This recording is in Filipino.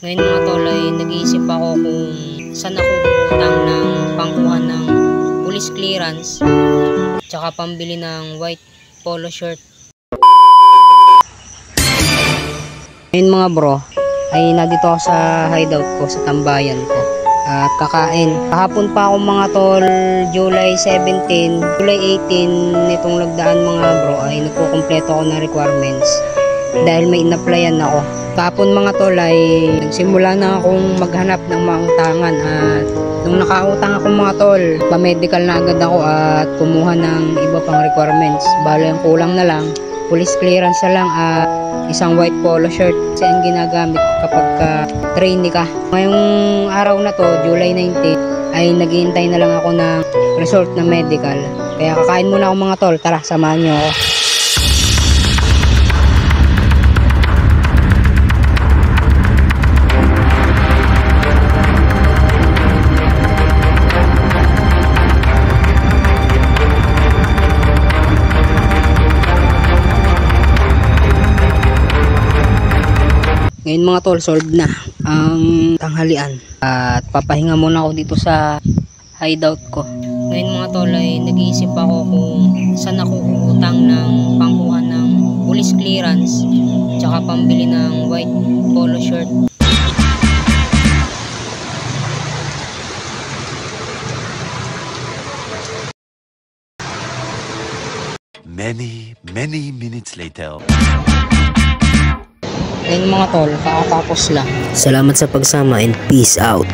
Ngayon mga tol ay nag-iisip ako kung saan ako utang ng pangkuha ng police clearance tsaka pambili ng white polo shirt. Ngayon mga bro ay nandito ako sa hideout ko sa tambayan ko at kakain. Kahapon pa ako mga tol, July 17, July 18 nitong nagdaan mga bro ay nagkukumpleto ako ng requirements dahil may in-applyan ako. Kahapon mga tol ay nagsimula na akong maghanap ng mga utangan at nung nakautang ako mga tol, pa-medical na agad ako at kumuha ng iba pang requirements. Bale ang kulang na lang, police clearance na lang at isang white polo shirt kasi ang ginagamit kapag trainee ka. Ngayong araw na to, July 19, ay naghihintay na lang ako ng result na medical. Kaya kakain muna ako mga tol, tara samahan nyo ako. Ngayon mga tol, solved na ang tanghalian at papahinga muna ako dito sa hideout ko. Ngayon mga tol ay nag-iisip ako kung saan ako utang ng pangkuha ng police clearance tsaka pambili ng white polo shirt. Many minutes later. Ngayon mga tol, kakatapos lang. Salamat sa pagsama and peace out.